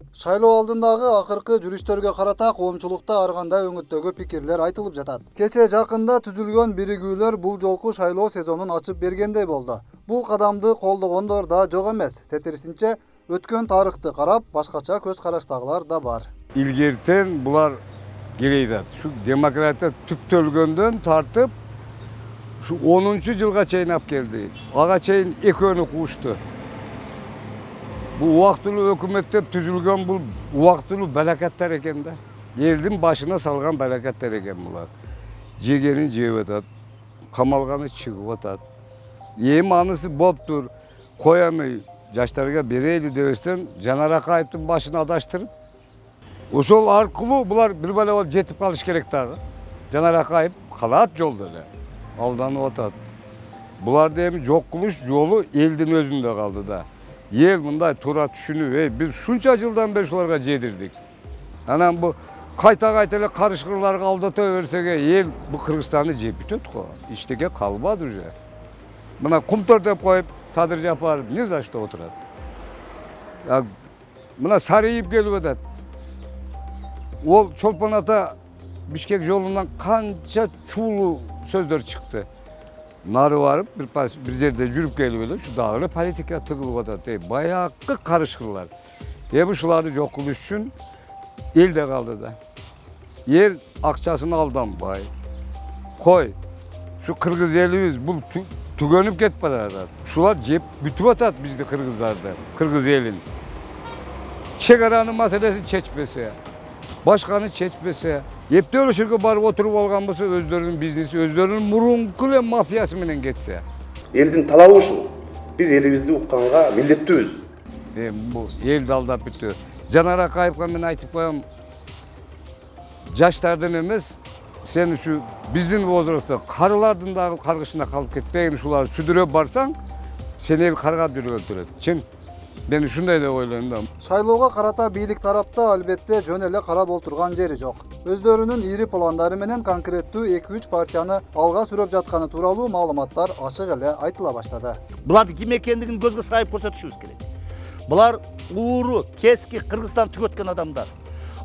Шайлоо алдындагы акыркы жүрүштөргө карата коомчулукта ар кандай өңүттөгү пикирлер айтылып жатат. Кече жакында түзүлгөн биригүүлөр бул жолку шайлоо сезонун ачып бергендей болду. Бул кадамды колдогондор да жок эмес. Тетирисинче, өткөн тарыхты карап, башкача көз караштагылар да бар. Илгертен булар келейдат. Şu demokratiya түптөлгөндөн тартып, şu 10-cı жылга чейин ап келди. Ага чейин экөөнү куушту. Bu uaqtılı hükümetте түзүлгөн бұл uaqtılı бәләкәттер екен да. Елдің башына салған бәләкәттер екен бұлар. Жегенін жеп атат, қамалғаны шығып атат. Ең анысы боп тұр, қоямай жаштарға берейлі дебестен Жанар Акаевтың башын адаштырып. Ошол аркылуу бұлар бір бәле болып жетіп қалыш керек дағы. Жанар Акаев қалат жолда да, алданып атат. Бұларды эми жок кылыш жолу елдің өзүндө қалды да. Ел мындай тура түшүнүп, biz шунча жылдан бери шуларга жедирдик. Анан бу кайта эле карышкырларга алдата берсеге ел бу Кыргызстанды жеп бүтөт го. Иштеге калбады уже. Мына кумтор деп коюп, Садыр Жапаров не за что отурат. Мына Сарыйып келип атат. Ол Чолпон ата Бишкек жолунан канча чуулуу сөздөр чыкты. Нары барып, bir жерде жүрүп келип эле, şu дагы политика тыгылып атат. Баякы карышкырлар. Эми шуларды жок кылыш үчүн элде калды да. Ел акчасын алданбай. Кой, şu кыргыз элибиз бул түгөнүп кетип атат. Шулар жеп бүтүп атат бизди кыргыздарды, кыргыз элин. Чегаранын маселесин чечпесе, башканы чечпесе, Епте өлüşürge barıp oturup olgan bolsa özlerinin biznesi, özlerinin murunku ve mafyası menen geçse. Elдің талабы ушул. Biz elibizди укканга милдеттүүбүз. Bu eldi aldap бүтү. Жанар Акаевга мен айтып коем. Жаштардын эмес, сен şu биздин возрастта карылардын дагы каргышына калып кетпегин шулар сүдүрөп барсаң, сени эл каргап жүрүп өлтүрөт. Чын. Ben şunday da oylayım da. Шайлоого карата бийлик тарапта албетте жөн эле карап отурган жери жок. Өздөрүнүн ири пландары менен конкреттүү 2-3 партияны алга сүрөп жатканы тууралуу маалыматтар ачык эле айтыла баштады. Булардын ким экендигин көзгө сайып көрсөтүшүбүз керек. Булар ууру, кески Кыргызстан түгөткөн адамдар.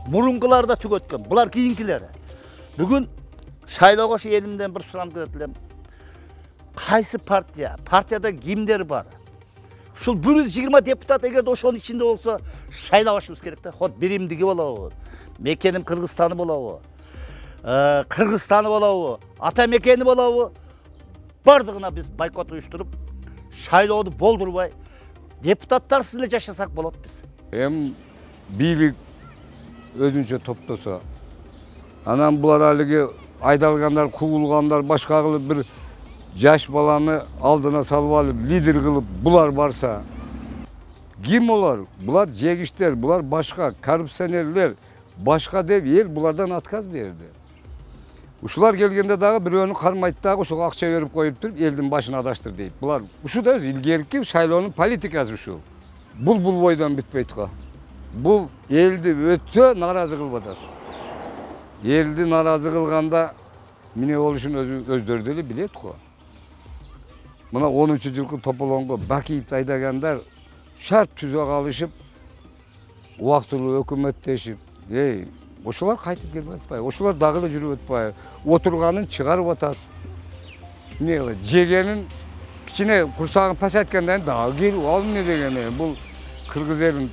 Мурункулар да түгөткөн. Булар кийинкилери. Бүгүн шайлоого шу элимден бир сурам келет элем. Кайсы партия? Партияда кимдер бар? Шул 120 депутат эгерде ошонун ичинде болсо шайлабашыбыз керек да. Ход биримдиги болобу, мекеним Кыргызстаны болобу, Кыргызстаны болобу, ата мекени болобу, бардыгына биз бойкот уюштуруп, шайлоону болдурбай, депутаттарсыз эле жашасак болот биз. Бийлик өзүнчө топтосо, анан булар алиги айдалгандар, куулгандар, башка кылып бир жаш баланы алдына салып алып, лидер кылып булар барса, ким олар? Булар жегиштер, булар башка, коррупционерлер, башка деп ел булардан отказ берди. Ушулар келгенде дагы бирөөнү кармайт дагы ошого акча берип коюп туруп, элдин башын адаштыр дейт. Булар ушу да илгерки шайлоонун политикасы ушу. Бул бойдон бүтпөйт го. Бул элди өтө наразы кылып атат. Элди наразы кылганда эмне болушун өздөрү деле билет го. Мына 10-cı жылкы тополонго Бакиевди айдагандар шарт түзө калышып, убактылуу өкмөттешип, ошолар кайтып келип атпайбы? Ошолар дагы эле жүрүп атпайбы? Отурганын чыгарып атат. Эмне жегенин кичине курсагын паш эткенден дагы келип ал эмне дегени? Бул кыргыз элин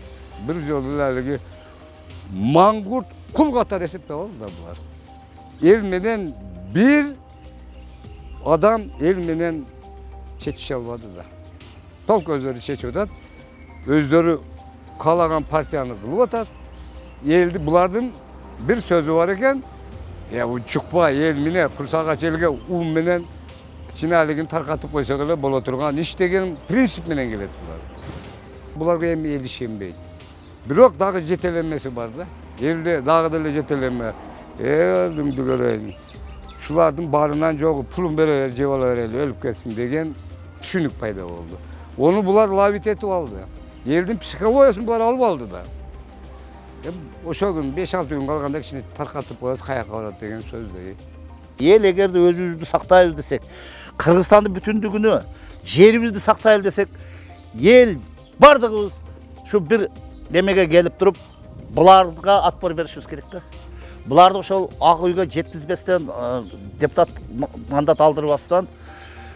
бир жолу эле маңгурт кул катары эсептеп алды да булар. Эл менен бир адам эл менен чечише албады да. Толку өздөрү чечип атат. Өздөрү каалаган партияны кылып атат. Элди булардын бир сөзү бар экен. Чукпа эл менен курсак элге ун менен кичиналигин таркатып койсок эле боло турган иш деген принцип менен келет булар. Буларга эми эл ишенбейт. Бирок дагы жетеленмеси бар да. Элде дагы деле жетеленме. Дүңдү көрөйүн. Шулардын барынан жогу пулун бере жеп ала берели, өлүп кетсин деген түшүнүк пайда болду. Onu bular labit etip aldı. Yerдің psikologиясын бұлар алып алды да. Ошо күн 5-6 күн қалғанда кішіне тарқатып қоясы қаяққа барады деген сөз де. Ел егерде өзімізді сақтайбыз десек, Қырғызстанды бүтіндігіні, жерімізді сақтайбыз десек, ел бардығымыз şu bir demege gelip durup Bularga atпор беришибиз керек да. Буларды ошол ак үйгө жеткизбестен, депутат мандат алдырбастан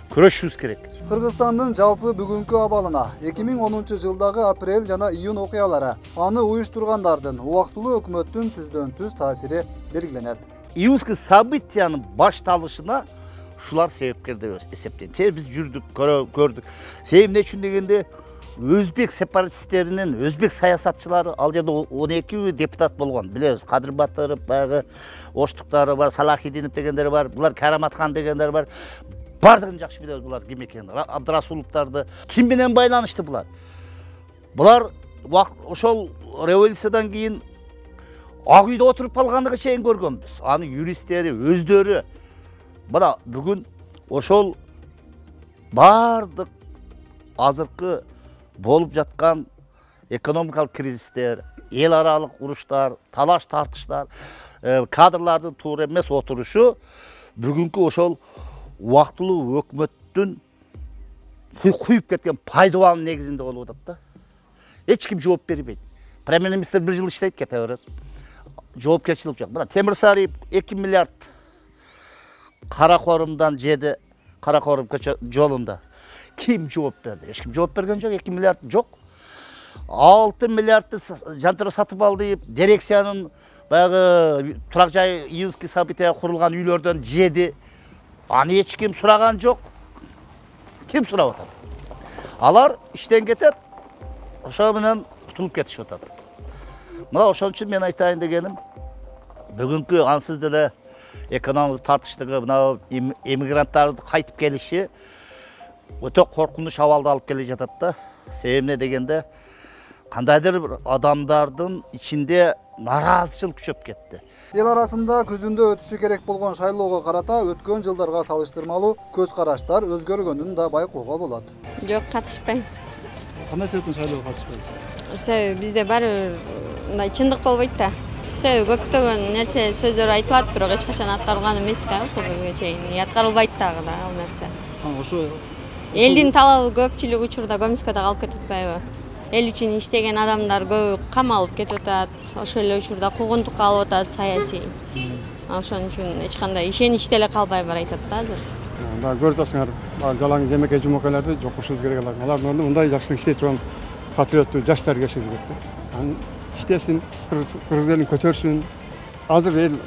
күрөшүбүз керек. Кыргызстандын жалпы бүгүнкү абалына 2010 жылдагы апрель жана июнь окуялары аны уюштургандардын убактылуу өкмөттүн түздөн-түз таасири белгиленет. Июньский событиянын башталышына ушулар себепкер деп эсептейм. Биз жүрдүк, көрдүк. Себеп эмне үчүн дегенде өзбек сепаратисттеринин, өзбек саясатчылары ал жерде 12 депутат болгон. Билебиз, Кадыр Батыров, баягы Оштуктары бар, Салахидинов дегендер бар, булар Караматхан дегендер бар. Бардыгын жакшы билебиз булар ким экенин. Абдрасуловдарды ким менен байланышты булар? Булар ошол революциядан кийин ак үйдө отуруп калгандыгы чейин көргөнбүз. Аны юристтери өздөрү мына бүгүн ошол бардык азыркы болуп жаткан экономикалык кризистер, эл аралык уруштар, талаш тартыштар, кадрлардын туура эмес отурушу бүгүнкү ошол убактылуу өкмөттүн куюп кеткен пайдабанын негизинде болуп атат да. Эч ким жооп бербейт. Премьер-министр 1 жыл иштейт, кете берет. Жоопкерчилик жок. Мына Темирсарыев 2 миллиард Каракорумдан жеди, Каракорум жолунда. Ким жооп берди? Эч ким жооп берген жок, 2 миллиард жок. 6 миллиардты жантыры сатып алды, дирекциянын баягы турак жай июньский события курулган үйлөрдөн жеди. Аны эч ким сураган жок. Ким сурап атат? Алар иштен кетет, ошо менен кутулуп кетишип атат. Мына ошон үчүн мен айтайын дегеним, бүгүнкү ансыз деле экономик тартыштыгы, мына эмигранттардын кайтып келиши өтө коркунуч абалды алып келе жатат да. Себеби эмне дегенде, кандайдыр бир адамдардын ичинде нараазычылык күчөп кетти. Эл арасында күзүндө өтүшү керек болгон шайлоого карата өткөн жылдарга салыштырмалуу көз караштар өзгөргөнүн да байкоого болот. Жок, катышпайм. Кандай себептен шайлоого катышпайсыз? Себеби бизде баары мындай чындык болбойт да. Себеби көптөгөн нерсе сөздөр айтылат, бирок эч качан аткарылган эмес да, ушул күнгө чейин. Аткарылбайт дагы да ал нерсе. Ошо Элдин талабы көпчүлүк учурда комиссияда калып кетип атпайбы? Эл үчүн иштеген адамдар көбү камалып кетип атат. Ошол эле учурда куугунтукка алып атат саясий. Ошон үчүн эч кандай ишенич деле калбай баратат да азыр. Мына көрүп атасыңар, жалаң жемекей жумакайларды жокушубуз керек алар. Алардын ордуна мындай жакшы иштей турган патриоттуу жаштар келиши керек да. Анын иштесин, кыргыз элин көтөрсүн. Азыр эл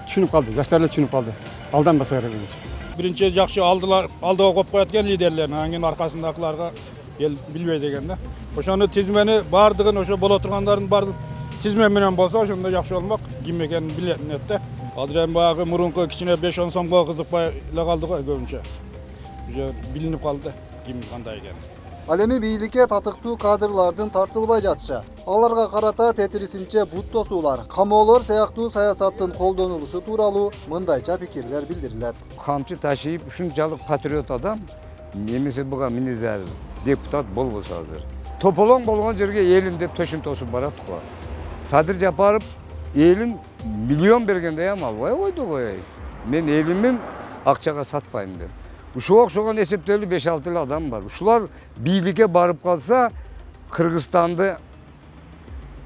түшүнүп калды, жаштар эле түшүнүп калды. Алданбаса керек эмес. Биринчи жакшы алдыга коюп коет экен лидерлерин, анан кийин аркасындагыларга эл билбей деген да. Ошону тизмени бардыгын ошо боло тургандардын бардык тизме менен болсо ошондо жакшы болмок. Ким экенин билет да. Азыр эми баягы мурунку кичине 5-10 сомго кызыкпай эле калды го көбүнчө. Уже билинип калды ким кандай экени. Ал эми бийликке татыктуу кадрлардын тартылбай жатышы, аларга карата тетирисинче бут тосуулар, камоолор сыяктуу саясаттын колдонулушу тууралуу мындайча пикирлер билдирилет. Камчы ташыйып ушунчалык патриот адам немесе буга минизер депутат болбосо азыр. Тополоң болгон жерге элим деп төшүн тосуп барат го. Садыр Жапаров элин миллион бергенде ham албай койду го. Мен элимин акчага сатпайм деп. Ушуга окшогон эсептелүү 5-6 эле адам бар. Ушулар бийликке барып калса, Кыргызстанды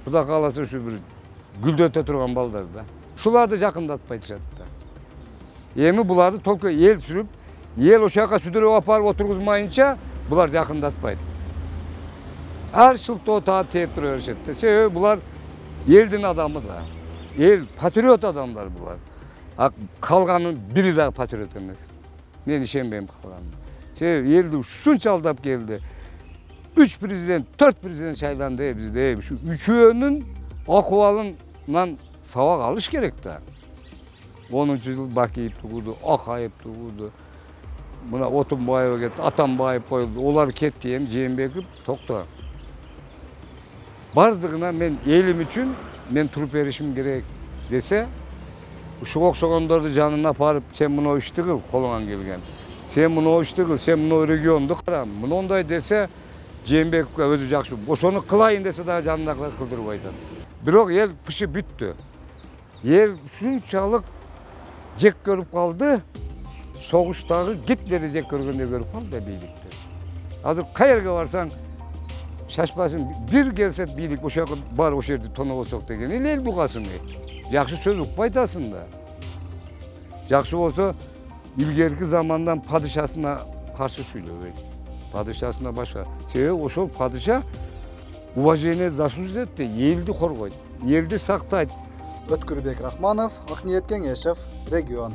Кудай кааласа ушу бир гүлдөтө турган балдар да. Ушуларды жакындатпай турат да. Эми буларды только эл сүрүп, эл ошол жака сүдүрүп апарып отургузмайынча булар жакындатпайт. Ар шылтоо таап тээп тура беришет да. Себеби булар элдин адамы да. Эл патриот адамдар булар. Калганын бири да патриот эмес. Мен ишенбейм калганына. Себеби элди ушунча алдап келди. 3 президент, 4 президент шайланды бизде. Ушу үчөөнүн акыбалынан сабак алыш керек да. 10-жыл Бакиев тугуду, Акаев тугуду. Мына Отунбаева кетти, Атамбаев коюлду. Олар кетти, эми Жээнбеков токто. Бардыгына мен элим үчүн мен туруп беришим керек десе, ушуга окшогондорду жанына апарып, сен мына ишти кыл, колуңан келген. Сен мына ишти кыл, сен мына регионду кара. Мындай десе, Жээнбековго өзү жакшы. Ошону кылайын десе да жанындагылар кылдырбай атат. Бирок эл пышы бүттү. Эл ушунчалык жек көрүп калды. Согуштагы Гитлерди жек көргөндөй көрүп калды бийликти. Азыр кайерге барсаң Şaşpasın bir gelse bilik oşa bar o yerde tona olsak degen el dugasın. Жақсы söz ukpayt aslında. Жақсы olsa ilgerki zamandan padişasına karşı söylüyor. Padişasına başka. Sebebi oşol padişah уважение заслуживает de елді korgoyt, елді сактайт. Өткүрбек Рахманов, Акниет Кеңешев, Регион.